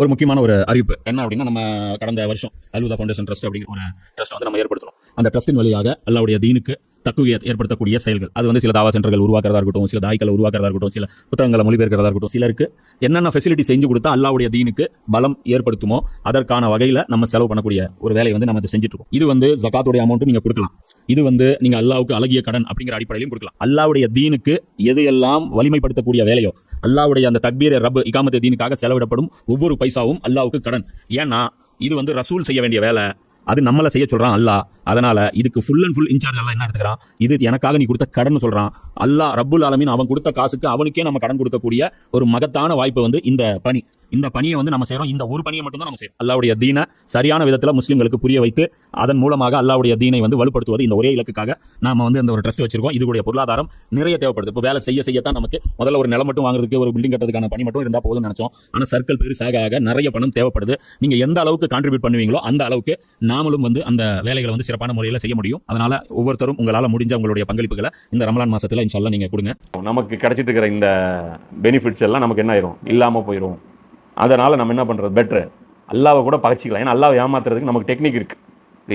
ஒரு முக்கியமான ஒரு அறிவிப்பு என்ன அப்படின்னா, நம்ம கடந்த வருஷம் அல்ஹுதா ஃபவுண்டேஷன் ட்ரஸ்ட் அப்படிங்கிற ஒரு ட்ரஸ்ட் வந்து நம்ம ஏற்படுத்துறோம். அந்த ட்ரஸ்டின் வழியாக அல்லாஹ்வுடைய தீனுக்கு தக்குவியத் ஏற்படுத்தக்கூடிய செயல்கள், அது வந்து சில தாவா சென்டர்கள் உருவாக்குறதா இருக்கட்டும், சில தாய்க்களை உருவாக்குறதா இருக்கட்டும், சில புத்தகங்களை மொழிபெயர்க்கிறதா இருக்கட்டும், சிலருக்கு என்னென்ன ஃபெசிலிட்டி செஞ்சு கொடுத்தா அல்லாஹ்வுடைய தீனுக்கு பலம் ஏற்படுத்துமோ அதற்கான வகையில் நம்ம செலவு பண்ணக்கூடிய ஒரு வேலையை வந்து நம்ம செஞ்சுட்டு இருக்கோம். இது வந்து ஜகாத்துடைய அமௌண்ட்டும் நீங்க கொடுக்கலாம். இது வந்து நீங்க அல்லாஹ்வுக்கு அழகிய கடன் அப்படிங்கிற அடிப்படையிலும் கொடுக்கலாம். அல்லாஹ்வுடைய தீனுக்கு எது எல்லாம் வலிமைப்படுத்தக்கூடிய வேலையோ, அல்லாஹ்வுடைய அந்த தக்பீர் ரப் இகாமத் தீனுக்காக செலவிடப்படும் ஒவ்வொரு பைசாவும் அல்லாஹ்வுக்கு கடன். ஏன்னா இது வந்து ரசூல் செய்ய வேண்டிய வேலை, அது நம்மள செய்ய சொல்றான் அல்லாஹ். அதனால இதுக்கு ஃபுல் அண்ட் ஃபுல் இன்சார்ஜ் எல்லாம் என்ன எடுத்துக்கிறான், இது எனக்காக நீ கொடுத்த கடன் சொல்றான். அல்லாஹ் ரப்புல் ஆலமீன் அவன் கொடுத்த காசுக்கு அவனுக்கே நம்ம கடன் கொடுக்கக்கூடிய ஒரு மகத்தான வாய்ப்பு வந்து இந்த பணியை வந்து நம்ம செய்யறோம். இந்த ஒரு பணியை மட்டும் தான் நம்ம செய்யறோம். அல்லாஹ்வுடைய தீனை சரியான விதத்தில் முஸ்லிம்களுக்கு புரிய வைத்து அதன் மூலமாக அல்லாஹ்வுடைய தீனை வந்து வலுப்படுத்துவது இந்த ஒரே இலக்குக்காக நாம வந்து இந்த ஒரு ட்ரஸ்ட் வச்சிருக்கோம். இதுடைய பொருளாதாரம் நிறைய தேவைப்படுது. இப்போ வேலை செய்யத்தான் நமக்கு முதல்ல ஒரு நிலம் மட்டும் வாங்குறதுக்கு, ஒரு பில்டிங் கட்டுறதுக்கான பணி மட்டும் இருந்தால் போதும்னு நினைச்சோம். ஆனால் சர்க்கிள் பெருசாக ஆக நிறைய பணம் தேவைப்படுது. நீங்க எந்த அளவுக்கு கான்ட்ரிபியூட் பண்ணுவீங்களோ அந்த அளவுக்கு நாமளும் வந்து அந்த வேலைகளை வந்து சிறப்பான முறையில் செய்ய முடியும். அதனால ஒவ்வொருத்தரும் உங்களால் முடிஞ்ச உங்களுடைய பங்களிப்புகளை இந்த ரமலான் மாசத்துல இன்ஷால்லா நீங்க கொடுங்க. நமக்கு கிடைச்சிட்டு இருக்கிற இந்த பெனிஃபிட்ஸ் எல்லாம் நமக்கு என்ன ஆயிரும், இல்லாம போயிடும். அதனால நம்ம என்ன பண்றது, பெட்டர் அல்லாவை கூட பகச்சிக்கலாம். ஏன்னா அல்லாவை ஏமாத்துறதுக்கு நமக்கு டெக்னிக் இருக்கு.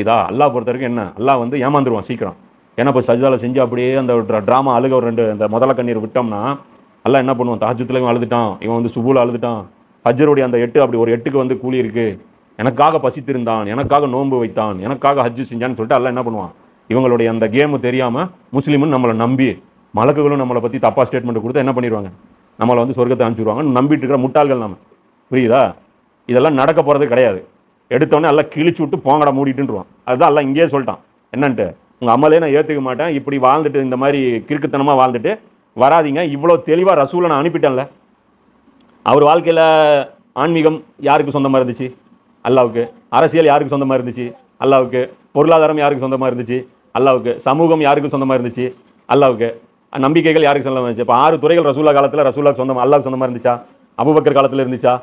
இதா அல்லாஹ் பொறுத்த வரைக்கும் என்ன, அல்லாஹ் வந்து ஏமாந்துருவான் சீக்கிரம். ஏன்னா இப்போ சஜ்தால செஞ்சு அப்படியே அந்த ட்ராமா அழுக ஒரு ரெண்டு அந்த முதல கண்ணீர் விட்டோம்னா அல்லாஹ் என்ன பண்ணுவான், தஹஜ்ஜுத்லையும் அழுதுட்டான், இவன் வந்து சுபூல அழுதுட்டான், ஃபஜ்ருடைய அந்த 8 அப்படி ஒரு 8க்கு வந்து கூலி இருக்கு, எனக்காக பசித்திருந்தான், எனக்காக நோன்பு வைத்தான், எனக்காக ஹஜ்ஜு செஞ்சான்னு சொல்லிட்டு அல்லாஹ் என்ன பண்ணுவான், இவங்களுடைய அந்த கேமு தெரியாம முஸ்லீமுன்னு நம்மளை நம்பி மலக்குகளும் நம்மளை பற்றி தப்பா ஸ்டேட்மெண்ட் கொடுத்து என்ன பண்ணிடுவாங்க, நம்மளை வந்து சொர்க்கத்தை அனுப்பிச்சிடுவாங்க. நம்பிட்டு இருக்கிற முட்டாள்கள் நம்ம, புரியுதா? இதெல்லாம் நடக்க போகிறது கிடையாது. எடுத்தோடனே எல்லாம் கிழிச்சு விட்டு போங்கடா மூடிட்டுருவான். அதுதான் எல்லாம் இங்கேயே சொல்லிட்டான் என்னன்ட்டு, உங்கள் அமலே நான் ஏற்றுக்க மாட்டேன், இப்படி வாழ்ந்துட்டு இந்த மாதிரி கிறுக்குத்தனமாக வாழ்ந்துட்டு வராதிங்க. இவ்வளோ தெளிவாக ரசூலை நான் அனுப்பிட்டேன்ல. அவர் வாழ்க்கையில் ஆன்மீகம் யாருக்கு சொந்தமாக இருந்துச்சு, அல்லாவுக்கு. அரசியல் யாருக்கு சொந்தமாக இருந்துச்சு, அல்லாவுக்கு. பொருளாதாரம் யாருக்கு சொந்தமாக இருந்துச்சு, அல்லாவுக்கு. சமூகம் யாருக்கு சொந்தமாக இருந்துச்சு, அல்லாவுக்கு. நம்பிக்கைகள் யாருக்கு சொந்தமாக இருந்துச்சு. இப்போ 6 துறைகள் ரசூலா காலத்தில் ரசூலாவுக்கு சொந்தமாக, அல்லாவுக்கு சொந்தமாக இருந்துச்சா? அபூபக்கர் காலத்தில் இருந்துச்சா,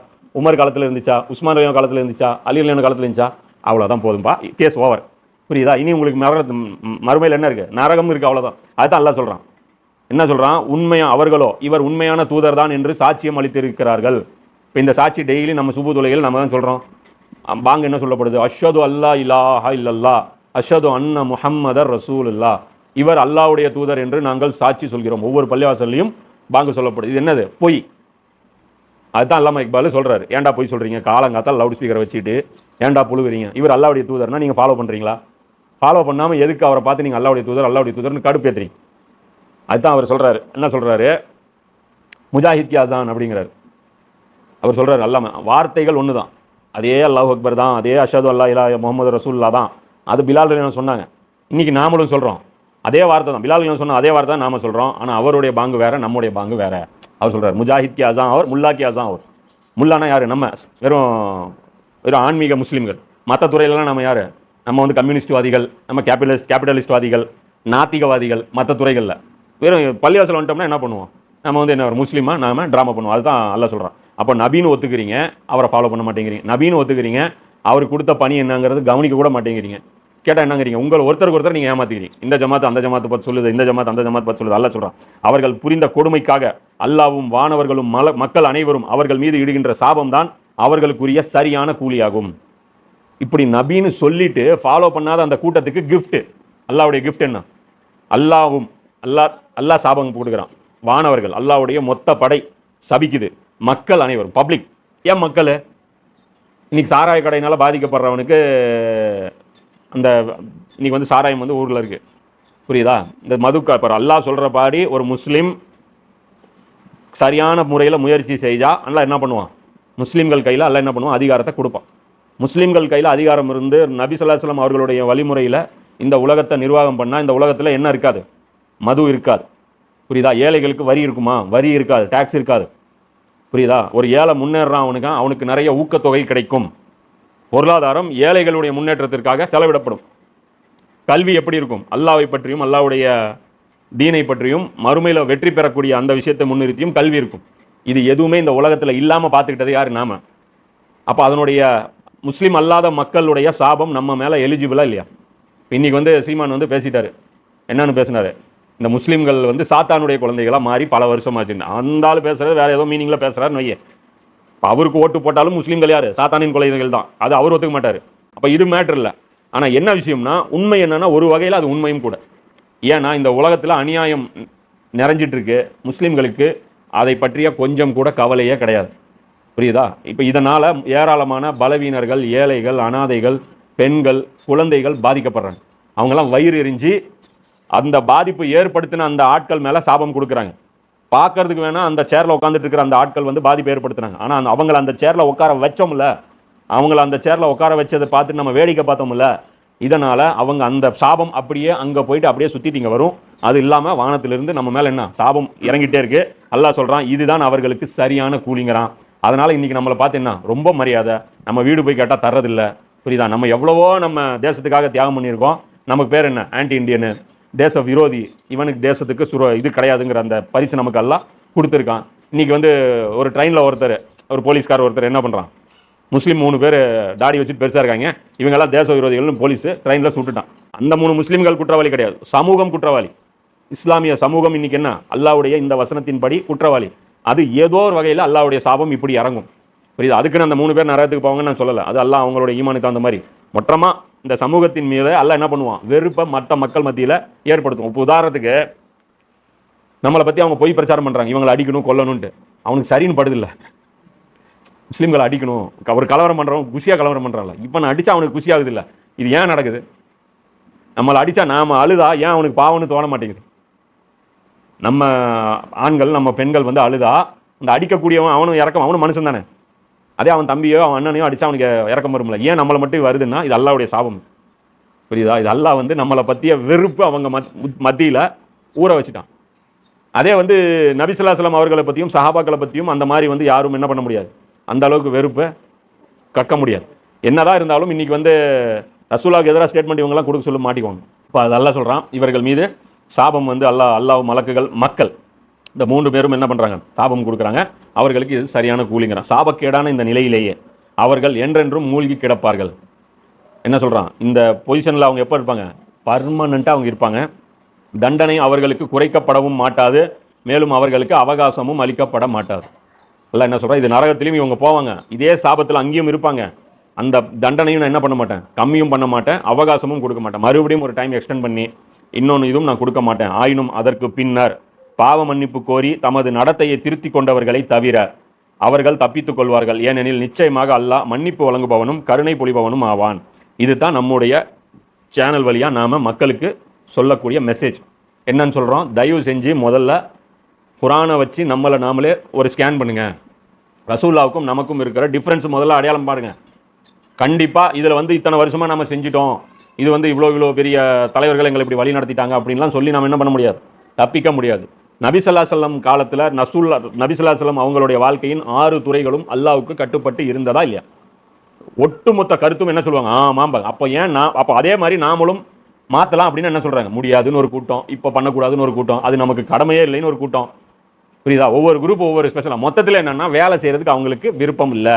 உமர் காலத்தில் இருந்துச்சா, உஸ்மான் ரலியல்லாஹு காலத்தில் இருந்துச்சா, அலி ரலியல்லாஹு காலத்தில் இருந்துச்சா? அவ்வளோதான், போதும்பா, கேஸ் ஓவர். புரியுதா? இனி உங்களுக்கு மறுமையில் என்ன இருக்குது, நரகம் இருக்குது, அவ்வளோதான். அதுதான் அல்லாஹ் சொல்கிறான். என்ன சொல்கிறான், உண்மையா அவர்களோ இவர் உண்மையான தூதர் தான் என்று சாட்சியம் அளித்திருக்கிறார்கள். இப்போ இந்த சாட்சி டெய்லி நம்ம சுபு தொலைகள் நம்ம தான் சொல்கிறோம். பாங்க என்ன சொல்லப்படுது, அஷ்ஹது அல்லா இலாஹா இல்லல்லா அஷ்ஹது அன்ன முஹம்மதர் ரசூலுல்லாஹ், இவர் அல்லாஹ்வுடைய தூதர் என்று நாங்கள் சாட்சி சொல்கிறோம். ஒவ்வொரு பள்ளிவாசல்லையும் பாங்க சொல்லப்படுது. இது என்னது, பொய். அதுதான் அல்லாமா இக்பால் சொல்கிறாரு. ஏன்டா பொய் சொல்கிறீங்க, காலங்காத்தால் லவுட் ஸ்பீக்கரை வச்சுட்டு ஏன்டா புழுவுறீங்க, இவர் அல்லாஹ்வுடைய தூதர்னா நீங்கள் ஃபாலோ பண்ணுறீங்களா? ஃபாலோ பண்ணாமல் எதுக்கு அவரை பார்த்து நீங்கள் அல்லாஹ்வுடைய தூதர்னு கடுப்பேற்றுறீங்க? அதுதான் அவர் சொல்கிறாரு. என்ன சொல்கிறாரு, முஜாஹித் யாசான் அப்படிங்கிறார். அவர் சொல்கிறார், அல்லாம வார்த்தைகள் ஒன்று தான், அதே அல்லாஹ் அக்பர் தான், அதே அஷ்ஹது அல்லா இலாஹ முஹம்மது ரசூலுல்லாஹ் தான். அது பிலால் ரலியல்லாஹு சொன்னாங்க. இன்றைக்கி நாமளும் சொல்கிறோம் அதே வார்த்தை தான். பிலால் ரலியல்லாஹு சொன்ன அதே வார்த்தை தான் நாம சொல்கிறோம். ஆனால் அவருடைய பாங்கு வேறு, நம்முடைய பாங்கு வேறு. அவர் சொல்கிறார், முஜாஹித் கி அசான் அவர், முல்லா கி அசான் அவர். முல்லானா யார், நம்ம வெறும் ஆன்மீக முஸ்லீம்கள். மற்ற துறையிலலாம் நம்ம யார், நம்ம வந்து கம்யூனிஸ்ட்வாதிகள், நம்ம கேபிட்டலிஸ்ட்வாதிகள், நாத்திகவாதிகள். மற்ற துறைகளில் வெறும் பள்ளிவாசல் வந்துட்டோம்னா என்ன பண்ணுவோம், நம்ம வந்து என்ன ஒரு முஸ்லீமாக நாம ட்ராமா பண்ணுவோம். அதுதான் அல்லாஹ் சொல்கிறான். அப்போ நபின்னு ஒத்துக்கிறீங்க, அவரை ஃபாலோ பண்ண மாட்டேங்கிறீங்க. நபின்னு ஒத்துக்கிறீங்க, அவர் கொடுத்த பணி என்னங்கிறது கவனிக்க கூட மாட்டேங்கிறீங்க. கேட்டால் என்னங்கிறீங்க, உங்கள் ஒருத்தர் நீங்கள் ஏமாத்திக்கிறீங்க. இந்த ஜமாத்து அந்த ஜமாத்தை பார்த்து சொல்லுது, இந்த ஜமாத்து அந்த ஜமாத் பார்த்து சொல்லுது. அல்லாஹ் சொல்கிறான், அவர்கள் புரிந்த கொடுமைக்காக அல்லாவும் வானவர்களும் மக்கள் அனைவரும் அவர்கள் மீது இடுகின்ற சாபம் தான் அவர்களுக்குரிய சரியான கூலியாகும். இப்படி நபின்னு சொல்லிட்டு ஃபாலோ பண்ணாத அந்த கூட்டத்துக்கு கிஃப்ட், அல்லாவுடைய கிஃப்ட் என்ன, அல்லாஹ் சாபம் கொடுக்குறான். வானவர்கள் அல்லாவுடைய மொத்த படை சபிக்குது, மக்கள் அனைவரும், பப்ளிக். ஏன் மக்கள்? இன்னைக்கு சாராய கடையினால பாதிக்கப்படுறவனுக்கு அந்த இன்னைக்கு வந்து சாராயம் வந்து ஊரில் இருக்குது, புரியுதா? இந்த மதுக்கா இப்போ அல்லாஹ் சொல்கிற பாடி ஒரு முஸ்லீம் சரியான முறையில் முயற்சி செஞ்சால் அல்லாஹ் என்ன பண்ணுவான், முஸ்லீம்கள் கையில் அல்லாஹ் என்ன பண்ணுவான், அதிகாரத்தை கொடுப்பான். முஸ்லீம்கள் கையில் அதிகாரம் இருந்து நபி ஸல்லல்லாஹு அலைஹி வஸல்லம் அவர்களுடைய வழிமுறையில் இந்த உலகத்தை நிர்வாகம் பண்ணால் இந்த உலகத்தில் என்ன இருக்காது, மது இருக்காது, புரியுதா? ஏழைகளுக்கு வரி இருக்குமா, வரி இருக்காது, டேக்ஸ் இருக்காது, புரியுதா? ஒரு ஏழை முன்னேறான், அவனுக்கு நிறைய ஊக்கத்தொகை கிடைக்கும். பொருளாதாரம் ஏழைகளுடைய முன்னேற்றத்திற்காக செலவிடப்படும். கல்வி எப்படி இருக்கும், அல்லாஹ்வை பற்றியும் அல்லாஹ்வுடைய தீனை பற்றியும் மறுமையில் வெற்றி பெறக்கூடிய அந்த விஷயத்தை முன்னிறுத்தியும் கல்வி இருக்கும். இது எதுவுமே இந்த உலகத்தில் இல்லாமல் பார்த்துக்கிட்டது யார், நாம. அப்போ அதனுடைய முஸ்லீம் அல்லாத மக்களுடைய சாபம் நம்ம மேலே எலிஜிபிளா இல்லையா? இன்னைக்கு வந்து சீமான் வந்து பேசிட்டாரு. என்னன்னு பேசினாரு, இந்த முஸ்லீம்கள் வந்து சாத்தானுடைய குழந்தைகளாக மாறி பல வருஷமாச்சு. அந்த ஆள் பேசுறது வேற ஏதோ மீனிங்கில் பேசுறாருன்னு வையே. அவருக்கு ஓட்டு போட்டாலும் முஸ்லீம்கள் யாரு? சாத்தானின் கொலைகள் தான். அது அவர் ஒத்துக்க மாட்டாரு. அப்ப இது மேட்டர் இல்லை. ஆனா என்ன விஷயம்னா, உண்மை என்னன்னா ஒரு வகையில் அது உண்மையும் கூட. ஏன்னா இந்த உலகத்தில் அநியாயம் நிறைஞ்சிட்டு இருக்கு. முஸ்லீம்களுக்கு அதை பற்றிய கொஞ்சம் கூட கவலையே கிடையாது. புரியுதா? இப்போ இதனால ஏராளமான பலவீனர்கள், ஏழைகள், அனாதைகள், பெண்கள், குழந்தைகள் பாதிக்கப்படுறாங்க. அவங்கெல்லாம் வயிறு எரிஞ்சு அந்த பாதிப்பு ஏற்படுத்தின அந்த ஆட்கள் மேல சாபம் கொடுக்குறாங்க. பார்க்கறதுக்கு வேணா அந்த சேர்ல உட்காந்துட்டு இருக்கிற அந்த ஆட்கள் வந்து பாதிப்பு ஏற்படுத்துறாங்க. ஆனா அவங்கள அந்த சேர்ல உட்கார வச்சோம்ல, அவங்கள அந்த சேர்ல உட்கார வச்சதை பார்த்து நம்ம வேடிக்கை பார்த்தோம்ல, இதனால அவங்க அந்த சாபம் அப்படியே அங்க போயிட்டு அப்படியே சுத்திட்டு இங்க வரும். அது இல்லாம வானத்திலிருந்து நம்ம மேல என்ன சாபம் இறங்கிட்டே இருக்கு. அல்லாஹ் சொல்றான், இதுதான் அவர்களுக்கு சரியான கூலிங்கிறான். அதனால இன்னைக்கு நம்மளை பார்த்து என்ன ரொம்ப மரியாதை. நம்ம வீடு போய் கேட்டா தர்றதில்ல. புரியுதா? நம்ம எவ்வளவோ நம்ம தேசத்துக்காக தியாகம் பண்ணியிருக்கோம். நமக்கு பேர் என்ன? ஆன்டி இண்டியனு, தேச விரோதி. இவனுக்கு தேசத்துக்கு இது கிடையாதுங்கிற அந்த பரிசு நமக்கு எல்லாம் கொடுத்துருக்கான். இன்னைக்கு வந்து ஒரு ட்ரெயினில் ஒரு போலீஸ்கார் ஒருத்தர் என்ன பண்ணுறான்? முஸ்லீம் 3 பேர் தாடி வச்சுட்டு பெருசாக இருக்காங்க, இவங்கெல்லாம் தேச விரோதிகள்னு போலீஸ் ட்ரெயினில் சுட்டுட்டான். அந்த 3 முஸ்லீம்கள் குற்றவாளி கிடையாது, சமூகம் குற்றவாளி. இஸ்லாமிய சமூகம் இன்னைக்கு என்ன? அல்லாஹ்வுடைய இந்த வசனத்தின்படி குற்றவாளி. அது ஏதோ ஒரு வகையில் அல்லாஹ்வுடைய சாபம் இப்படி இறங்கும். புரியுது? அதுக்குன்னு அந்த 3 பேர் நரகத்துக்கு போவாங்கன்னு நான் சொல்லலை. அது அல்லாஹ் அவங்களோட ஈமானுக்கு அந்த மாதிரி மொத்தமாக இந்த சமூகத்தின் மீது அல்லாஹ் என்ன பண்ணுவான்? வெறுப்பை மற்ற மக்கள் மத்தியில் ஏற்படுத்தும். இப்போ உதாரணத்துக்கு நம்மளை பற்றி அவங்க பொய் பிரச்சாரம் பண்ணுறாங்க, இவங்களை அடிக்கணும் கொல்லணும்ட்டு. அவனுக்கு சரின்னு படுதில்லை. முஸ்லீம்களை அடிக்கணும், அவர் கலவரம் பண்ணுறவன் குஷியாக கலவரம் பண்ணுறான்ல, இப்போ நான் அடித்தா அவனுக்கு குஷி ஆகுது இல்லை. இது ஏன் நடக்குது? நம்மளை அடித்தா நாம் அழுதா ஏன் அவனுக்கு பாவம்னு தோண மாட்டேங்குது? நம்ம ஆண்கள் நம்ம பெண்கள் வந்து அழுதா இந்த அடிக்கக்கூடியவன் அவனும் இறக்கம், அவனும் மனுஷன் தானே. அதே அவன் தம்பியோ அவன் அண்ணனையோ அடித்தா அவனுக்கு இறக்கம் வரும்ல. ஏன் நம்மளை மட்டும் வருதுன்னா இது அல்லாஹ்வுடைய சாபம். புரியுதா? இது அல்லாஹ் வந்து நம்மளை பற்றிய வெறுப்பு அவங்க மத்தியில் ஊற வச்சுட்டான். அதே வந்து நபி ஸல்லல்லாஹு அலைஹி வஸல்லம் அவர்களை பற்றியும் சஹாபாக்களை பற்றியும் அந்த மாதிரி வந்து யாரும் என்ன பண்ண முடியாது, அந்த அளவுக்கு வெறுப்பை கக்க முடியாது. என்னதான் இருந்தாலும் இன்னைக்கு வந்து ரசூலுல்லாஹ்வுக்கு எதிராக ஸ்டேட்மெண்ட் இவங்கெல்லாம் கொடுக்க சொல்ல மாட்டிக்குவாங்க. இப்போ அது அல்லாஹ் சொல்கிறான், இவர்கள் மீது சாபம் வந்து அல்லாஹ் மலக்குகள் மக்கள் இந்த 3 பேரும் என்ன பண்ணுறாங்க? சாபம் கொடுக்குறாங்க. அவர்களுக்கு இது சரியான கூலிங்கிறான். சாபக்கேடான இந்த நிலையிலேயே அவர்கள் என்றென்றும் மூழ்கி கிடப்பார்கள். என்ன சொல்கிறான்? இந்த பொசிஷனில் அவங்க எப்போ இருப்பாங்க? பர்மனண்ட்டாக அவங்க இருப்பாங்க. தண்டனை அவர்களுக்கு குறைக்கப்படவும் மாட்டாது, மேலும் அவர்களுக்கு அவகாசமும் அளிக்கப்பட மாட்டாது. அல்ல என்ன சொல்கிறேன்? இது நரகத்திலையும் இவங்க போவாங்க, இதே சாபத்தில் அங்கேயும் இருப்பாங்க. அந்த தண்டனையும் நான் என்ன பண்ண மாட்டேன், கம்மியும் பண்ண மாட்டேன், அவகாசமும் கொடுக்க மாட்டேன். மறுபடியும் ஒரு டைம் எக்ஸ்டெண்ட் பண்ணி இன்னொன்று இதுவும் நான் கொடுக்க மாட்டேன். ஆயினும் அதற்கு பின்னர் பாவ மன்னிப்பு கோரி தமது நடத்தையை திருத்தி கொண்டவர்களை தவிர அவர்கள் தப்பித்துக் கொள்வார்கள். ஏனெனில் நிச்சயமாக அல்லாஹ் மன்னிப்பு வழங்குபவனும் கருணை பொழிபவனும் ஆவான். இதுதான் நம்முடைய சேனல் வழியாக நாம் மக்களுக்கு சொல்லக்கூடிய மெசேஜ். என்னன்னு சொல்கிறோம்? தயவு செஞ்சு முதல்ல குரானை வச்சு நம்மளை நாமளே ஒரு ஸ்கேன் பண்ணுங்க. ரசூலுல்லாவுக்கும் நமக்கும் இருக்கிற டிஃப்ரென்ஸ் முதல்ல அடையாளம் பாருங்க. கண்டிப்பாக இதில் வந்து இத்தனை வருஷமாக நம்ம செஞ்சிட்டோம், இது வந்து இவ்வளோ பெரிய தலைவர்கள் எங்களை இப்படி வழி நடத்திட்டாங்க அப்படின்லாம் சொல்லி நம்ம என்ன பண்ண முடியாது, தப்பிக்க முடியாது. நபி ஸல்லல்லாஹு அலைஹி வஸல்லம் காலத்தில் நபி ஸல்லல்லாஹு அலைஹி வஸல்லம் அவங்களுடைய வாழ்க்கையின் 6 துறைகளும் அல்லாஹ்வுக்கு கட்டுப்பட்டு இருந்ததா இல்லையா? ஒட்டுமொத்த கருத்தும் என்ன சொல்லுவாங்க? ஆமாம். அப்போ அதே மாதிரி நாமளும் மாற்றலாம் அப்படின்னு என்ன சொல்கிறாங்க? முடியாதுன்னு ஒரு கூட்டம், இப்போ பண்ணக்கூடாதுன்னு ஒரு கூட்டம், அது நமக்கு கடமையே இல்லைன்னு ஒரு கூட்டம். புரியுதா? ஒவ்வொரு குரூப் ஒவ்வொரு ஸ்பெஷலாக. மொத்தத்தில் என்னென்னா வேலை செய்கிறதுக்கு அவங்களுக்கு விருப்பம் இல்லை.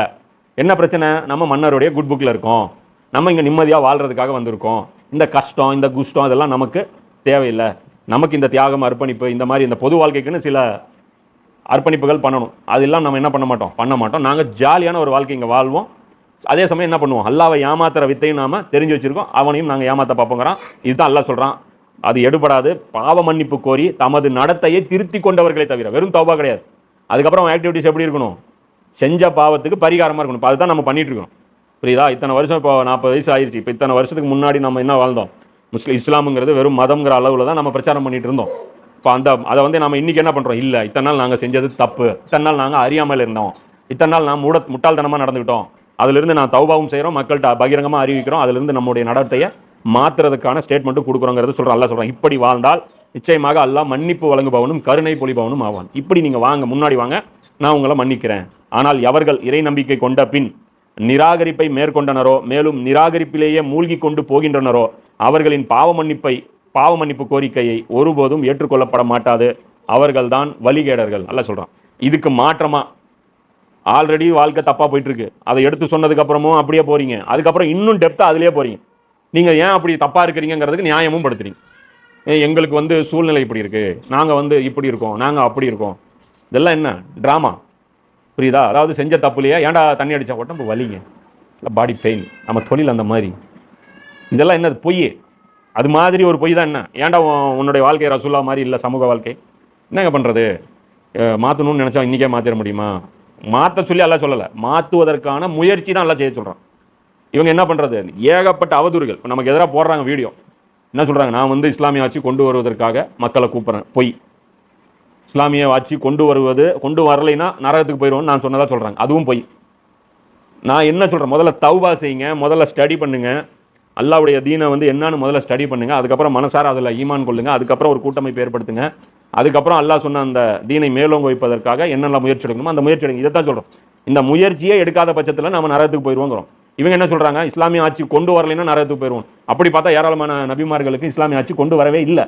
என்ன பிரச்சனை? நம்ம மன்னருடைய குட் புக்கில் இருக்கோம், நம்ம இங்கே நிம்மதியாக வாழ்கிறதுக்காக வந்திருக்கோம். இந்த கஷ்டம் இந்த குஷ்டம் இதெல்லாம் நமக்கு தேவையில்லை. நமக்கு இந்த தியாகம் அர்ப்பணிப்பு இந்த மாதிரி இந்த பொது வாழ்க்கைக்குன்னு சில அர்ப்பணிப்புகள் பண்ணணும். அதெல்லாம் நம்ம என்ன பண்ண மாட்டோம். நாங்கள் ஜாலியான ஒரு வாழ்க்கை இங்கே வாழ்வோம். அதே சமயம் என்ன பண்ணுவோம்? அல்லாவை ஏமாத்துற வித்தையும் நாம தெரிஞ்சு வச்சிருக்கோம், அவனையும் நாங்கள் ஏமாத்த பார்ப்போங்கிறான். இதுதான் அல்லாஹ் சொல்கிறான். அது எடுபடாது. பாவ மன்னிப்பு கோரி தமது நடத்தையை திருத்தி கொண்டவர்களை தவிர. வெறும் தௌபா கிடையாது. அதுக்கப்புறம் ஆக்டிவிட்டிஸ் எப்படி இருக்கணும்? செஞ்ச பாவத்துக்கு பரிகாரமாக இருக்கணும். இப்போ அதுதான் நம்ம பண்ணிட்டு இருக்கோம். புரியுதா? இத்தனை வருஷம், இப்போ 40 வயசு ஆயிடுச்சு. இப்போ இத்தனை வருஷத்துக்கு முன்னாடி நம்ம என்ன வாழ்ந்தோம்? இஸ்லாமுங்கிறது வெறும் மதம்ங்கிற அளவில் தான் நம்ம பிரச்சாரம் பண்ணிட்டு இருந்தோம். இப்போ அதை வந்து நம்ம இன்னைக்கு என்ன பண்ணுறோம்? இல்லை, இத்தனை நாள் நாங்கள் செஞ்சது தப்பு, இத்தனை நாள் நாங்கள் அறியாமல் இருந்தோம், இத்தனை நாள் நான் முட்டாள்தனமாக நடந்துக்கிட்டோம், அதிலிருந்து நான் தௌபாவும் செய்கிறோம், மக்கள்கிட்ட பகிரங்கமாக அறிவிக்கிறோம், அதிலிருந்து நம்முடைய நடத்தையை மாற்றுறதுக்கான ஸ்டேட்மெண்ட்டும் கொடுக்குறோங்கிறது சொல்கிறோம். அல்லாஹ் சொல்கிறான், இப்படி வாழ்ந்தால் நிச்சயமாக அல்லாஹ் மன்னிப்பு வழங்குபவனும் கருணை பொழிபவனும் ஆவான். இப்படி நீங்கள் வாங்க, முன்னாடி வாங்க, நான் உங்களை மன்னிக்கிறேன். ஆனால் எவர்கள் இறை நம்பிக்கை கொண்ட பின் நிராகரிப்பை மேற்கொண்டனரோ, மேலும் நிராகரிப்பிலேயே மூழ்கி கொண்டு போகின்றனரோ, அவர்களின் பாவ மன்னிப்பு கோரிக்கையை ஒருபோதும் ஏற்றுக்கொள்ளப்பட மாட்டாது. அவர்கள்தான் வழிகேடர்கள். அல்லாஹ் சொல்கிறான். இதுக்கு மாற்றமா ஆல்ரெடி வாழ்க்கை தப்பாக போயிட்டு இருக்கு, அதை எடுத்து சொன்னதுக்கு அப்புறமும் அப்படியே போறீங்க, அதுக்கப்புறம் இன்னும் டெப்த்தாக அதிலே போறீங்க. நீங்கள் ஏன் அப்படி தப்பாக இருக்கிறீங்கிறதுக்கு நியாயமும் படுத்துறீங்க. எங்களுக்கு வந்து சூழ்நிலை இப்படி இருக்கு, நாங்கள் வந்து இப்படி இருக்கோம், நாங்கள் அப்படி இருக்கோம். இதெல்லாம் என்ன ட்ராமா? புரியுதா? அதாவது செஞ்ச தப்புலையே ஏன்டா தண்ணி அடித்தா உடம்பு வலிங்க, இல்லை பாடி பெயின், நம்ம தொழில் அந்த மாதிரி. இதெல்லாம் என்னது? பொய். அது மாதிரி ஒரு பொய் தான். என்ன ஏன்டா உன்னுடைய வாழ்க்கை ரசூல்லா மாதிரி இல்லை, சமூக வாழ்க்கை என்னங்க பண்ணுறது? மாற்றணும்னு நினச்சா இன்றைக்கே மாற்றிட முடியுமா? மாற்ற சொல்லி எல்லாம் சொல்லலை, மாற்றுவதற்கான முயற்சி தான் எல்லாம் செய்ய சொல்கிறான். இவங்க என்ன பண்ணுறது? ஏகப்பட்ட அவதூறுகள் இப்போ நமக்கு எதிராக போடுறாங்க. வீடியோ என்ன சொல்கிறாங்க? நான் வந்து இஸ்லாமிய ஆட்சி கொண்டு வருவதற்காக மக்களை கூப்பிட்றேன். பொய். இஸ்லாமிய ஆட்சி கொண்டு வரலைன்னா நரகத்துக்கு போயிடுவோம்னு நான் சொன்னதாக சொல்கிறாங்க. அதுவும் பொய். நான் என்ன சொல்கிறேன்? முதல்ல தௌபா செய்யுங்க, முதல்ல ஸ்டடி பண்ணுங்க, அல்லாவுடைய தீனை வந்து என்னன்னு முதல்ல ஸ்டடி பண்ணுங்க, அதுக்கப்புறம் மனசார அதில் ஈமான் கொள்ளுங்க, அதுக்கப்புறம் ஒரு கூட்டமைப்பு ஏற்படுத்துங்க, அதுக்கப்புறம் அல்லாஹ் சொன்ன அந்த தீனை மேலோங்க வைப்பதற்காக என்னென்ன முயற்சி எடுக்கணுமோ அந்த முயற்சி எடுங்க. இதைத்தான் சொல்கிறோம். இந்த முயற்சியே எடுக்காத பட்சத்தில் நம்ம நரகத்துக்கு போயிடுவோங்கிறோம். இவங்க என்ன சொல்கிறாங்க? இஸ்லாமிய ஆட்சி கொண்டு வரலைன்னா நரகத்துக்கு போயிடுவோம். அப்படி பார்த்தா ஏராளமான நபிமார்களுக்கு இஸ்லாமிய ஆட்சி கொண்டு வரவே இல்லை.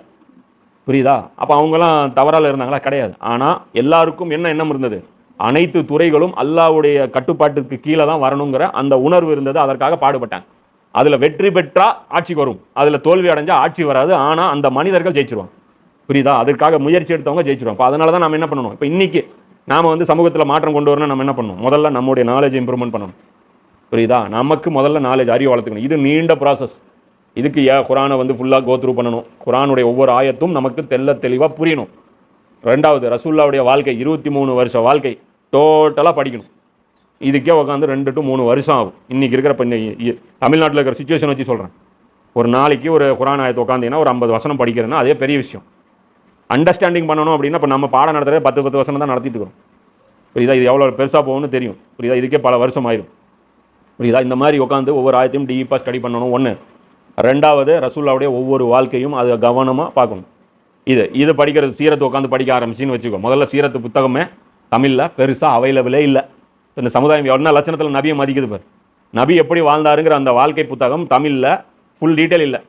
புரியுதா? அப்போ அவங்களாம் தவறால் இருந்தாங்களா? கிடையாது. ஆனால் எல்லாருக்கும் என்ன எண்ணம் இருந்தது? அனைத்து துறைகளும் அல்லாஹ்வுடைய கட்டுப்பாட்டுக்கு கீழே தான் வரணுங்கிற அந்த உணர்வு இருந்தது. அதற்காக பாடுபட்டாங்க. அதில் வெற்றி பெற்றா ஆட்சிக்கு வரும், அதில் தோல்வி அடைஞ்சா ஆட்சி வராது. ஆனால் அந்த மனிதர்கள் ஜெயிச்சிருவாங்க. புரியுதா? அதற்காக முயற்சி எடுத்தவங்க ஜெயிச்சிருவாங்க. இப்போ அதனால தான் நம்ம என்ன பண்ணணும்? இப்போ இன்னைக்கு நாம் வந்து சமூகத்தில் மாற்றம் கொண்டு வரணும். நம்ம என்ன பண்ணணும்? முதல்ல நம்முடைய நாலேஜ் இம்ப்ரூவ்மெண்ட் பண்ணணும். புரியுதா? நமக்கு முதல்ல நாலேஜ், அறிவு வளர்த்துக்கணும். இது நீண்ட ப்ராசஸ். இதுக்கு குரானை வந்து ஃபுல்லாக கோத்ரூ பண்ணணும். குரானுடைய ஒவ்வொரு ஆயத்தும் நமக்கு தெளிவாக புரியணும். ரெண்டாவது, ரசூல்லாவுடைய வாழ்க்கை 23 வருஷ வாழ்க்கை டோட்டலாக படிக்கணும். இதுக்கே உட்காந்து 2 to 3 வருஷம் ஆகும். இன்றைக்கி இருக்கிற தமிழ்நாட்டில் இருக்கிற சுச்சுவேஷன் வச்சு சொல்கிறேன். ஒரு நாளைக்கு ஒரு குரான் ஆயத்தை உட்காந்தீங்கன்னா ஒரு 50 வசனம் படிக்கிறேன்னா அதே பெரிய விஷயம். அண்டர்ஸ்டாண்டிங் பண்ணணும் அப்படின்னா இப்போ நம்ம பாடம் நடத்துகிறதே 10 வசனம் தான் நடத்திட்டு இருக்கிறோம். புரியுதா? இது எவ்வளோ பெருசாக போகும்னு தெரியும். புரியுதா? இதுக்கே பல வருஷம் ஆயிடும். புரியுதா? இந்த மாதிரி உட்காந்து ஒவ்வொரு ஆயத்தையும் டீப்பாக ஸ்டடி பண்ணணும். ஒன்று. ரெண்டாவது, ரசூல்லாவுடைய ஒவ்வொரு வாழ்க்கையும் அதை கவனமாக பார்க்கணும். இது படிக்கிறது, சீரத்து உட்காந்து படிக்க ஆரம்பிச்சின்னு வச்சுக்கோ. முதல்ல சீரத்து புத்தகமே தமிழில் பெருசாக அவைலபிளே இல்லை. இந்த சமுதாயம் என்ன லட்சணத்தில் நபியை மதிக்குது பார். நபி எப்படி வாழ்ந்தாருங்கிற அந்த வாழ்க்கை புத்தகம் தமிழில் ஃபுல் டீட்டெயில் இல்லை.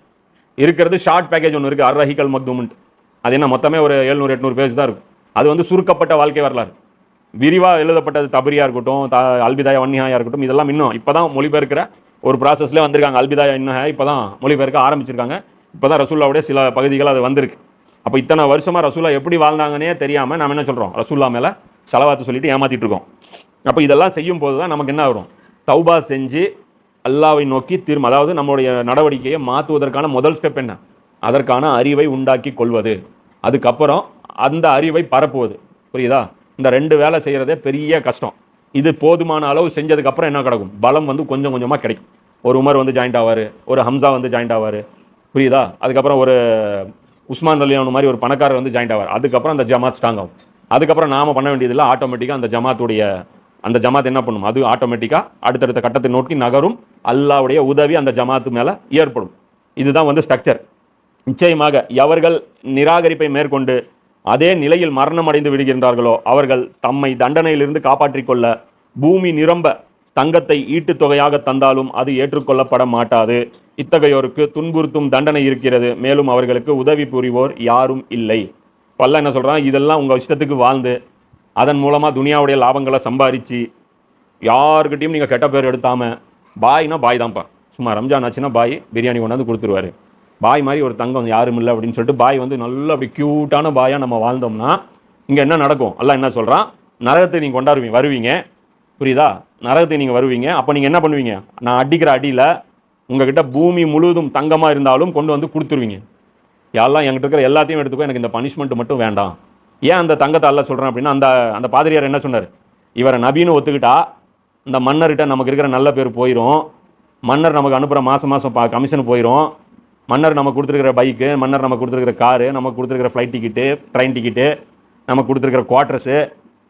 இருக்கிறது ஷார்ட் பேக்கேஜ் ஒன்று இருக்குது, அர் ரஹீகல் மக்தூம்ன்ட்டு. அது என்ன மொத்தமே ஒரு 700-800 பேஜ் தான் இருக்கும். அது வந்து சுருக்கப்பட்ட வாழ்க்கை வரலாறு. விரிவாக எழுதப்பட்டது தபரியாக இருக்கட்டும், அல்பிதாயா வன்னிஹாயா இருக்கட்டும், இதெல்லாம் இன்னும் இப்போ தான் மொழிபெயர்க்கிற ஒரு ப்ராசஸ்லேயே வந்திருக்காங்க. அல்பிதாயா இன்னஹா இப்போ தான் மொழிபெயர்க்க ஆரம்பிச்சிருக்காங்க. இப்போ தான் ரசூல்லாவுடைய சில பகுதிகள் அது வந்திருக்கு. அப்போ இத்தனை வருஷமாக ரசூல்லா எப்படி வாழ்ந்தாங்கன்னே தெரியாமல் நம்ம என்ன சொல்கிறோம்? ரசூல்லா மேலே செலவாத்து சொல்லிட்டு ஏமாற்றிட்டு இருக்கோம். அப்போ இதெல்லாம் செய்யும் போது தான் நமக்கு என்ன வரும்? தௌபா செஞ்சு அல்லாவை நோக்கி அதாவது நம்மளுடைய நடவடிக்கையை மாற்றுவதற்கான முதல் ஸ்டெப் என்ன? அதற்கான அறிவை உண்டாக்கி கொள்வது, அதுக்கப்புறம் அந்த அறிவை பரப்புவது. புரியுதா? இந்த 2 வேலை செய்கிறதே பெரிய கஷ்டம். இது போதுமான அளவு செஞ்சதுக்கப்புறம் என்ன கிடைக்கும்? பலம் வந்து கொஞ்சம் கொஞ்சமாக கிடைக்கும். ஒரு உமர் வந்து ஜாயிண்ட் ஆவார், ஒரு ஹம்சா வந்து ஜாயிண்ட் ஆவார். புரியுதா? அதுக்கப்புறம் ஒரு உஸ்மான் ரலியான் மாதிரி ஒரு பணக்காரர் வந்து ஜாயிண்ட் ஆவார். அதுக்கப்புறம் அந்த ஜமாத் ஸ்ட்ராங் ஆகும். அதுக்கப்புறம் நாம் பண்ண வேண்டியதில்லை, ஆட்டோமேட்டிக்காக அந்த ஜமாத் என்ன பண்ணும்? அது ஆட்டோமேட்டிக்காக அடுத்தடுத்த கட்டத்தை நோக்கி நகரும். அல்லாவுடைய உதவி அந்த ஜமாத்து மேலே ஏற்படும். இதுதான் வந்து ஸ்ட்ரக்சர். நிச்சயமாக எவர்கள் நிராகரிப்பை மேற்கொண்டு அதே நிலையில் மரணம் அடைந்து விடுகின்றார்களோ அவர்கள் தம்மை தண்டனையிலிருந்து காப்பாற்றிக் கொள்ள பூமி நிரம்ப தங்கத்தை ஈட்டுத் தொகையாக தந்தாலும் அது ஏற்றுக்கொள்ளப்பட மாட்டாது. இத்தகையோருக்கு துன்புறுத்தும் தண்டனை இருக்கிறது, மேலும் அவர்களுக்கு உதவி புரிவோர் யாரும் இல்லை. பல்ல என்ன சொல்கிறான்? இதெல்லாம் உங்கள் இஷ்டத்துக்கு வாழ்ந்து அதன் மூலமாக துனியாவுடைய லாபங்களை சம்பாதிச்சு யாருக்கிட்டையும் நீங்கள் கெட்ட பேர் எடுத்தாமல், பாய்னா பாய் தான்ப்பா, சும்மா ரம்ஜான் ஆச்சுன்னா பாய் பிரியாணி கொண்டாந்து கொடுத்துருவாரு, பாய் மாதிரி ஒரு தங்கம் யாரும் இல்லை அப்படின்னு சொல்லிட்டு பாய் வந்து நல்லா அப்படி க்யூட்டான பாயாக நம்ம வாழ்ந்தோம்னா இங்கே என்ன நடக்கும்? அல்லாஹ் என்ன சொல்கிறான்? நரகத்தை நீங்கள் வருவீங்க. புரியுதா? நரகத்தை நீங்கள் வருவீங்க. அப்போ நீங்கள் என்ன பண்ணுவீங்க? நான் அடிக்கிற அடியில் உங்ககிட்ட பூமி முழுவதும் தங்கமாக இருந்தாலும் கொண்டு வந்து கொடுத்துருவீங்க. யாரெல்லாம் என்கிட்ட இருக்கிற எல்லாத்தையும் எடுத்துக்கோ, எனக்கு இந்த பனிஷ்மெண்ட் மட்டும் வேண்டாம். ஏன் அந்த தங்கத்தை அல்லாஹ் சொல்கிறேன் அப்படின்னா, அந்த பாதிரியார் என்ன சொன்னார்? இவரை நபின்னு ஒத்துக்கிட்டா இந்த மன்னர்கிட்ட நமக்கு இருக்கிற நல்ல பேர் போயிடும், மன்னர் நமக்கு அனுப்புகிற மாதம் கமிஷன் போயிடும், மன்னர் நமக்கு கொடுத்துருக்கிற பைக்கு, மன்னர் நமக்கு கொடுத்துருக்கிற காரு, நமக்கு கொடுத்துருக்கிற ஃப்ளைட் டிக்கெட்டு, ட்ரெயின் டிக்கெட்டு, நமக்கு கொடுத்துருக்கிற குவார்ட்டர்ஸு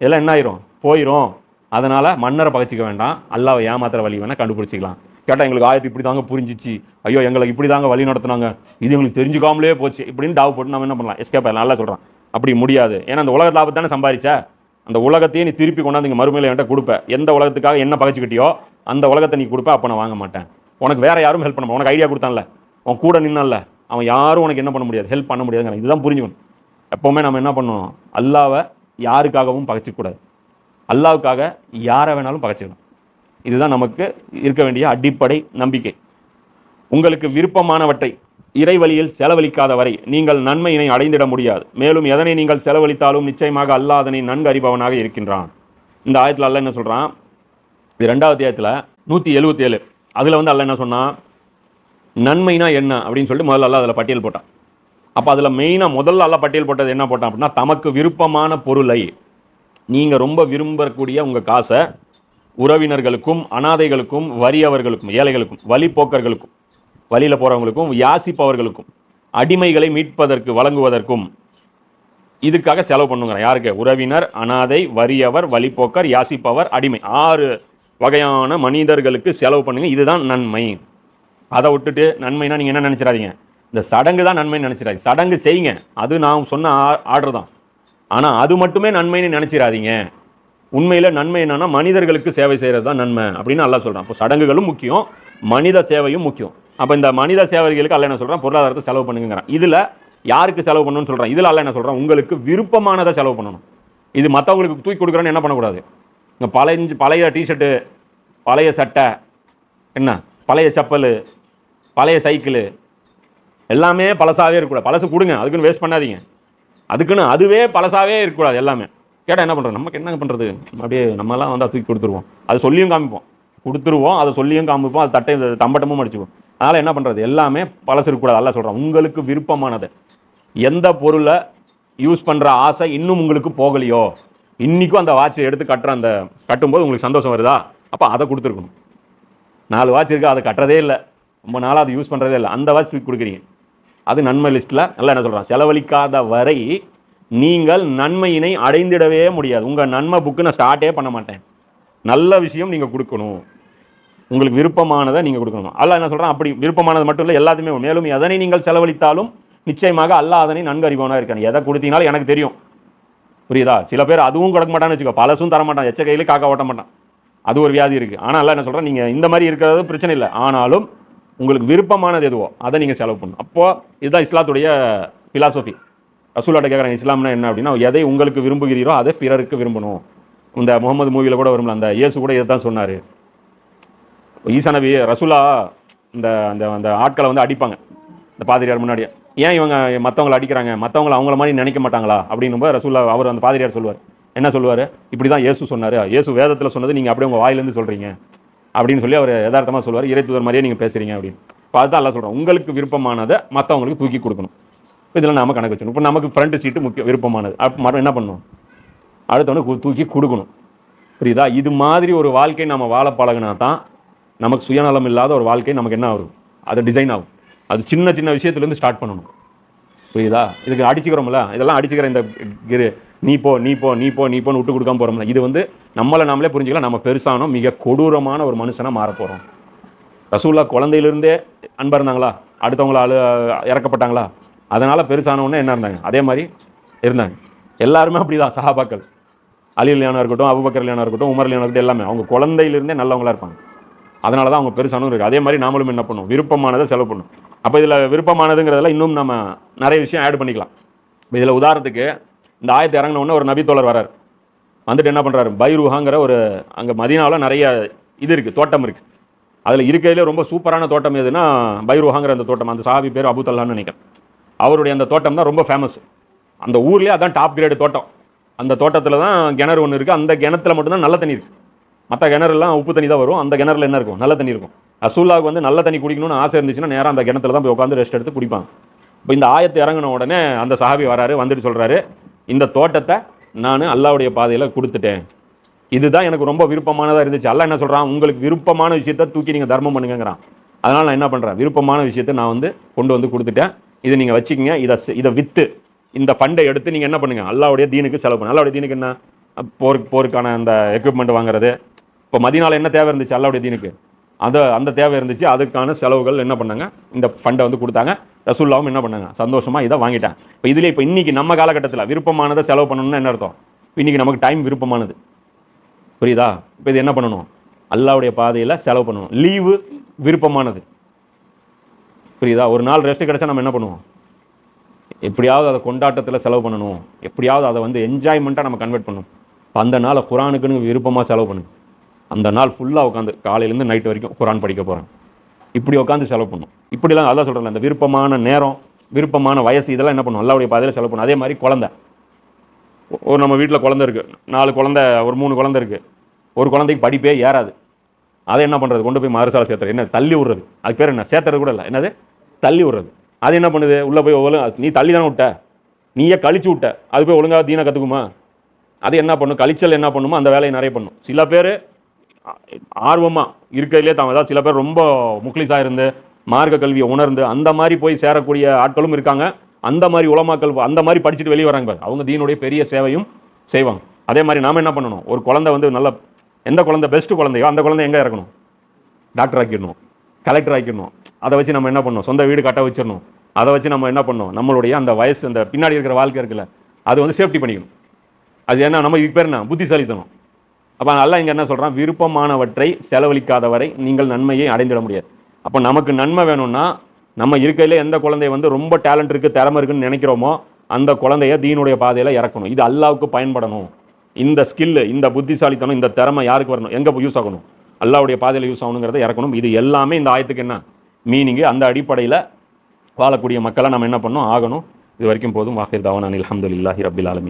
இதெல்லாம் என்ன ஆயிரும்? போயிடும். அதனால் மன்னரை பகச்சிக்க வேண்டாம், அல்லாவை ஏமாத்துற வழி வேணால் கண்டுபிடிச்சிக்கலாம். கேட்டால் எங்களுக்கு ஆயத்து இப்படி தாங்க புரிஞ்சிச்சு, ஐயோ எங்களுக்கு இப்படி தாங்க வழி நடத்துனாங்க, இது எங்களுக்கு தெரிஞ்சுக்காமலே போச்சு இப்படின்னு டாவ் போட்டு நம்ம என்ன பண்ணலாம்? எஸ்கேப் ஆகலாம். நல்லா சொல்கிறான். அப்படி முடியாது. ஏன்னா அந்த உலக லாபத்தை தானே சம்பாதிச்சா, அந்த உலகத்தையே நீ திருப்பி கொண்டாந்து இங்கே மறுமையில் என்கிட்ட கொடுப்ப. எந்த உலகத்துக்காக என்ன பகச்சிக்கிட்டியோ அந்த உலகத்தை நீ கொடுப்ப. அப்போ நான் வாங்க மாட்டேன். உனக்கு வேறு யாரும் ஹெல்ப் பண்ண, உனக்கு ஐடியா கொடுத்தான்ல, அவன் கூட நின்னல்ல, அவன் யாரும் உனக்கு என்ன பண்ண முடியாது, ஹெல்ப் பண்ண முடியாதுங்க. இதுதான் புரிஞ்சுக்கணும். எப்போவுமே நம்ம என்ன பண்ணணும்? அல்லாவை யாருக்காகவும் பகச்சிக்கூடாது, அல்லாவுக்காக யாரை வேணாலும் பகச்சிக்கணும். இதுதான் நமக்கு இருக்க வேண்டிய அடிப்படை நம்பிக்கை. உங்களுக்கு விருப்பமானவற்றை இறை வழியில் செலவழிக்காத வரை நீங்கள் நன்மையினை அடைந்திட முடியாது. மேலும் எதனை நீங்கள் செலவழித்தாலும் நிச்சயமாக அல்லாஹ் அதனை நன்கு அறிபவனாக இருக்கின்றான். இந்த ஆயத்தில் அல்லாஹ் என்ன சொல்கிறான், இது 2வது அத்தியாயத்தில் 177 அதில் வந்து அல்லாஹ் என்ன சொன்னான், நன்மைனா என்ன அப்படின்னு சொல்லிட்டு முதல்ல அல்லாஹ் அதில் பட்டியல் போட்டான். அப்போ அதில் மெயினாக முதல்ல அல்லாஹ் பட்டியல் போட்டது என்ன போட்டான் அப்படின்னா, தமக்கு விருப்பமான பொருளை, நீங்கள் ரொம்ப விரும்பக்கூடிய உங்கள் காசை உறவினர்களுக்கும் அனாதைகளுக்கும் வறியவர்களுக்கும் ஏழைகளுக்கும் வழிப்போக்கர்களுக்கும் வழியில் போகிறவங்களுக்கும் யாசிப்பவர்களுக்கும் அடிமைகளை மீட்பதற்கு வழங்குவதற்கும் இதுக்காக செலவு பண்ணுங்கிறான். யாருக்கு? உறவினர், அனாதை, வறியவர், வழிப்போக்கர், யாசிப்பவர், அடிமை. 6 வகையான மனிதர்களுக்கு செலவு பண்ணுங்க, இதுதான் நன்மை. அதை விட்டுட்டு நன்மைனா நீங்கள் என்ன நினச்சிடாதீங்க, இந்த சடங்கு தான் நன்மைன்னு நினச்சிடாதீங்க. சடங்கு செய்யுங்க, அது நான் சொன்ன ஆர்டர் தான். ஆனால் அது மட்டுமே நன்மைன்னு நினச்சிடாதீங்க. உண்மையில் நன்மை என்னன்னா மனிதர்களுக்கு சேவை செய்கிறது தான் நன்மை அப்படின்னு அல்லாஹ் சொல்கிறான். அப்போ சடங்குகளும் முக்கியம், மனித சேவையும் முக்கியம். அப்போ இந்த மனித சேவைகளுக்கு அல்லாஹ் என்ன சொல்கிறான், பொருளாதாரத்தை செலவு பண்ணுங்கிறான். இதில் யாருக்கு செலவு பண்ணணும்னு சொல்கிறான், இதில் அல்லாஹ் என்ன சொல்கிறான், உங்களுக்கு விருப்பமானதை செலவு பண்ணணும். இது மற்றவங்களுக்கு தூக்கி கொடுக்குறேன்னு என்ன பண்ணக்கூடாது. இங்கே பழைய டிஷர்ட்டு, பழைய சட்டை, என்ன பழைய செப்பல், பழைய சைக்கிள் எல்லாமே பழசாகவே இருக்கக்கூடாது. பழசு கொடுங்க, அதுக்குன்னு வேஸ்ட் பண்ணாதீங்க. அதுக்குன்னு அதுவே பழசாகவே இருக்கக்கூடாது. எல்லாமே கேட்டால் என்ன பண்ணுறது, நமக்கு என்ன பண்ணுறது, அப்படியே நம்மலாம் வந்து தூக்கி கொடுத்துருவோம். அது சொல்லியும் காமிப்போம், கொடுத்துருவோம், அதை சொல்லியும் காமிப்போம், அது தட்டை தம்பட்டமும் அடிச்சுப்போம். அதனால் என்ன பண்ணுறது, எல்லாமே பழசு இருக்கக்கூடாது. அல்லாஹ் சொல்கிறான், உங்களுக்கு விருப்பமானது எந்த பொருளை யூஸ் பண்ணுற ஆசை இன்னும் உங்களுக்கு போகலையோ, இன்றைக்கும் அந்த வாட்சை எடுத்து கட்டும்போது உங்களுக்கு சந்தோஷம் வருதா, அப்போ அதை கொடுத்துருக்கணும். 4 வாட்ச் இருக்குது, அதை கட்டுறதே இல்லை, ரொம்ப நாளாக அதை யூஸ் பண்ணுறதே இல்லை, அந்த வாட்ச் தூக்கி கொடுக்குறீங்க, அது நன்மை லிஸ்ட்டில். நல்லா என்ன சொல்கிறான், செலவழிக்காத வரை நீங்கள் நன்மையினை அடைந்திடவே முடியாது. உங்கள் நன்மை புக்கு நான் ஸ்டார்ட்டே பண்ண மாட்டேன். நல்ல விஷயம் நீங்கள் கொடுக்கணும், உங்களுக்கு விருப்பமானதை நீங்கள் கொடுக்கணும். அல்லாஹ் என்ன சொல்கிறான், அப்படி விருப்பமானது மட்டும் இல்லை, எல்லாத்தையுமே. மேலும் எதனை நீங்கள் செலவழித்தாலும் நிச்சயமாக அல்லாஹ் அதனை நன்கு அறிபவனாக இருக்கான். எதை கொடுத்தீங்கனாலும் எனக்கு தெரியும், புரியுதா? சில பேர் அதுவும் கொடுக்க மாட்டான்னு வச்சுக்கோ, பழசும் தர மாட்டான், எச்ச கையில் காக்கா ஓட்ட மாட்டான், அது ஒரு வியாதி இருக்குது. ஆனால் அல்லாஹ் என்ன சொல்கிறேன், நீங்கள் இந்த மாதிரி இருக்கிறது பிரச்சனை இல்லை, ஆனாலும் உங்களுக்கு விருப்பமானது எதுவோ அதை நீங்கள் செலவு பண்ணணும். அப்போது இதுதான் இஸ்லாத்துடைய ஃபிலாசபி. ரசூலாட்ட கேட்குறாங்க, இஸ்லாம்னா என்ன அப்படின்னா, எதை உங்களுக்கு விரும்புகிறீரோ அதை பிறருக்கு விரும்பணும். இந்த முகமது மூவியில் கூட வரும்ல, அந்த இயேசு கூட இதை தான் சொன்னார். ஈசா நபி ரசூலா இந்த அந்த அந்த ஆட்களை வந்து அடிப்பாங்க இந்த பாதிரியார் முன்னாடியே. ஏன் இவங்க மற்றவங்களை அடிக்கிறாங்க, மற்றவங்களை அவங்கள மாதிரி நினைக்க மாட்டாங்களா அப்படின்னும்போது ரசூலா அவர் அந்த பாதிரியார் சொல்லுவார், என்ன சொல்லுவார், இப்படி தான் இயேசு சொன்னார், இயேசு வேதத்தில் சொன்னது நீங்கள் அப்படியே உங்கள் வாயிலேருந்து சொல்கிறீங்க அப்படின்னு சொல்லி அவர் யதார்த்தமாக சொல்லுவார். இறைத்துவர் மாதிரியே நீங்கள் பேசுகிறீங்க அப்படின்னு. இப்போ அதுதான் எல்லாம் சொல்கிறோம், உங்களுக்கு விருப்பமானதை மற்றவங்களுக்கு தூக்கி கொடுக்கணும். இப்போ இதில் நம்ம கணக்கு வச்சுக்கணும். இப்போ நமக்கு ஃப்ரண்ட் சீட்டு முக்கியம், விருப்பமானது. மரம் என்ன பண்ணணும், அடுத்தவனுக்கு தூக்கி கொடுக்கணும். புரியுதா? இது மாதிரி ஒரு வாழ்க்கை நம்ம வாழ பழகினா தான் நமக்கு சுயநலம் இல்லாத ஒரு வாழ்க்கை நமக்கு என்ன ஆகும், அது டிசைன் ஆகும். அது சின்ன சின்ன விஷயத்துலேருந்து ஸ்டார்ட் பண்ணணும். புரியுதா? இதுக்கு அடிச்சுக்கிறோம்ல, இதெல்லாம் அடிச்சுக்கிற இந்த நீ போ நீ போ நீ போ நீ போன்னு விட்டு கொடுக்காம போகிறோம்ல, இது வந்து நம்மளை நாமளே புரிஞ்சுக்கலாம், நம்ம பெருசானோம், மிக கொடூரமான ஒரு மனுஷனாக மாற போகிறோம். ரசூல்லா குழந்தையிலிருந்தே அன்பாக இருந்தாங்களா, அடுத்தவங்கள இறக்கப்பட்டாங்களா, அதனால் பெருசானவொன்னே என்ன இருந்தாங்க, அதே மாதிரி இருந்தாங்க. எல்லாருமே அப்படி தான். சஹாபாக்கள், அலி அலியானா இருக்கட்டும், அபூபக்கர் அலியானா இருக்கட்டும், உமர் அலியானா இருக்கட்டும், எல்லாமே அவங்க குழந்தையிலிருந்தே நல்லவங்களா இருப்பாங்க. அதனால தான் அவங்க பெருசானவங்க இருக்குது. அதே மாதிரி நாமளும் என்ன பண்ணுவோம், விருப்பமானதை செலவு பண்ணும். அப்போ இதில் விருப்பமானதுங்கிறதெல்லாம் இன்னும் நம்ம நிறைய விஷயம் ஆட் பண்ணிக்கலாம். இதில் உதாரணத்துக்கு இந்த ஆயத்தை இறங்கினோடனே ஒரு நபி தோழர் வரார், வந்துட்டு என்ன பண்ணுறாரு, பைருஹாங்கிற ஒரு அங்கே மதீனாவில் நிறைய இது இருக்குது, தோட்டம் இருக்குது. அதில் இருக்கிறதுலே ரொம்ப சூப்பரான தோட்டம் எதுனா பைருஹாங்கிற அந்த தோட்டம். அந்த சாஹாபி பேர் அபூ தல்ஹான்னு நினைக்கிறேன். அவருடைய அந்த தோட்டம் தான் ரொம்ப ஃபேமஸ். அந்த ஊர்லேயே அதான் டாப் கிரேடு தோட்டம். அந்த தோட்டத்தில் தான் கிணறு ஒன்று இருக்குது. அந்த கிணத்துல மட்டும்தான் நல்ல தண்ணி இருக்குது. மற்ற கிணறுலாம் உப்பு தண்ணி தான் வரும். அந்த கிணறுல என்ன இருக்கும், நல்ல தண்ணி இருக்கும். ரசூலுல்லாஹ்வுக்கு வந்து நல்ல தண்ணி குடிக்கணும்னு ஆசை இருந்துச்சுன்னா நேராக அந்த கிணத்துல தான் போய் உட்காந்து ரெஸ்ட் எடுத்து குடிப்பாங்க. இப்போ இந்த ஆயத்தை இறங்கின உடனே அந்த சஹாபி வராரு, வந்துட்டு சொல்கிறாரு, இந்த தோட்டத்தை நான் அல்லாஹ்வுடைய பாதையில் கொடுத்துட்டேன், இதுதான் எனக்கு ரொம்ப விருப்பமானதாக இருந்துச்சு. அல்லாஹ் என்ன சொல்கிறான், உங்களுக்கு விருப்பமான விஷயத்தை தூக்கி நீங்கள் தர்மம் பண்ணுங்கிறான். அதனால் நான் என்ன பண்ணுறேன், விருப்பமான விஷயத்தை நான் வந்து கொண்டு வந்து கொடுத்துட்டேன், இதை நீங்கள் வச்சுக்கிங்க, இதை விற்று இந்த ஃபண்டை எடுத்து நீங்கள் என்ன பண்ணுங்கள், அல்லாஹ்வுடைய தீனுக்கு செலவு பண்ணுங்க. அல்லாஹ்வுடைய தீனுக்கு என்ன, போருக்கான அந்த எக்யூப்மெண்ட் வாங்குறது. இப்போ மதீனால என்ன தேவை இருந்துச்சு அல்லாஹ்வுடைய தீனுக்கு, அந்த தேவை இருந்துச்சு. அதுக்கான செலவுகள் என்ன பண்ணாங்க, இந்த ஃபண்டை வந்து கொடுத்தாங்க. ரசூலுல்லாஹ்வும் என்ன பண்ணாங்க, சந்தோஷமாக இதை வாங்கிட்டாங்க. இப்போ இதில் இப்போ இன்றைக்கி நம்ம காலகட்டத்தில் விருப்பமானதை செலவு பண்ணணும்னு என்ன அர்த்தம், இன்றைக்கி நமக்கு டைம் விருப்பமானது, புரியுதா? இப்போ இது என்ன பண்ணணும், அல்லாஹ்வுடைய பாதையில் செலவு பண்ணணும். லீவு விருப்பமானது, புரியுதா? ஒரு நாள் ரெஸ்ட் கிடைச்சா நம்ம என்ன பண்ணுவோம், எப்படியாவது அதை கொண்டாட்டத்தில் செலவு பண்ணணும், எப்படியாவது அதை வந்து என்ஜாய்மெண்ட்டாக நம்ம கன்வெர்ட் பண்ணணும். அந்த நாளை குரானுக்குன்னு விருப்பமாக செலவு பண்ணுங்க. அந்த நாள் ஃபுல்லாக உட்காந்து காலையிலேருந்து நைட்டு வரைக்கும் குரான் படிக்க போகிறேன், இப்படி உட்காந்து செலவு பண்ணணும். இப்படிலாம் அல்லாஹ் சொல்கிறேன், அந்த விருப்பமான நேரம், விருப்பமான வயசு, இதெல்லாம் என்ன பண்ணும், அல்லாஹ்வுடைய பாதையில் செலவு பண்ணணும். அதே மாதிரி ஒரு நம்ம வீட்டில் குழந்தை இருக்குது, 4 குழந்தை, ஒரு 3 குழந்தை இருக்குது, ஒரு குழந்தைக்கு படிப்பே ஏறாது. அதை என்ன பண்ணுறது, கொண்டு போய் மதரசால சேர்த்துறது, என்ன தள்ளி விடுறது, அது பேர் என்ன, சேர்த்துறது கூட இல்லை, என்னது தள்ளி விடுறது. அது என்ன பண்ணுது, உள்ளே போய் நீ தள்ளி தானே விட்ட, நீயே கழிச்சு விட்ட, அது போய் ஒழுங்காக தீனை கற்றுக்குமா? அது என்ன பண்ணும், கழிச்சல் என்ன பண்ணுமோ அந்த வேலையை நிறைய பண்ணும். சில பேர் ஆர்வமாக இருக்கிறதுலே தான், அதாவது சில பேர் ரொம்ப முக்லிஸாக இருந்து மார்க்க கல்வியை உணர்ந்து அந்த மாதிரி போய் சேரக்கூடிய ஆட்களும் இருக்காங்க. அந்த மாதிரி உலமாக்கள் அந்த மாதிரி படிச்சுட்டு வெளியே வராங்க பாரு, அவங்க தீனுடைய பெரிய சேவையும் செய்வாங்க. அதே மாதிரி நாம் என்ன பண்ணணும், ஒரு குழந்தை வந்து நல்ல எந்த குழந்தை பெஸ்ட்டு குழந்தையோ அந்த குழந்தை எங்கே இறக்கணும், டாக்டர் ஆக்கிடணும், கலெக்டர் ஆக்கிடணும். அதை வச்சு நம்ம என்ன பண்ணணும், சொந்த வீடு கட்ட வச்சிடணும். அதை வச்சு நம்ம என்ன பண்ணணும், நம்மளுடைய அந்த வயசு, அந்த பின்னாடி இருக்கிற வாழ்க்கை இருக்குல்ல, அது வந்து சேஃப்டி பண்ணிக்கணும். அது என்ன, நம்ம இதுக்கு பேர் என்ன, புத்திசாலித்தனம். அப்போ அல்லாஹ் இங்கே என்ன சொல்கிறான், விருப்பமானவற்றை செலவழிக்காதவரை நீங்கள் நன்மையை அடைந்திட முடியாது. அப்போ நமக்கு நன்மை வேணும்னா நம்ம இருக்கையில எந்த குழந்தைய வந்து ரொம்ப டேலண்ட் இருக்குது, திறமை இருக்குன்னு நினைக்கிறோமோ அந்த குழந்தைய தீனுடைய பாதையில் இறக்கணும். இது அல்லாஹ்வுக்கு பயன்படணும். இந்த ஸ்கில்லு, இந்த புத்திசாலித்தனம், இந்த திறமை யாருக்கு வரணும், எங்கே யூஸ் ஆகணும், அல்லாஹ்வுடைய பாதையில் யூஸ் ஆகணுங்கிறத இறக்கணும். இது எல்லாமே இந்த ஆயத்துக்கு என்ன மீனிங்கு. அந்த அடிப்படையில் வாழக்கூடிய மக்களை நம்ம என்ன பண்ணணும், ஆகணும். இது வரைக்கும் போதும். வாஹிர் தாவானா அல்ஹம்துலில்லாஹி ரப்பில் ஆலமீன்.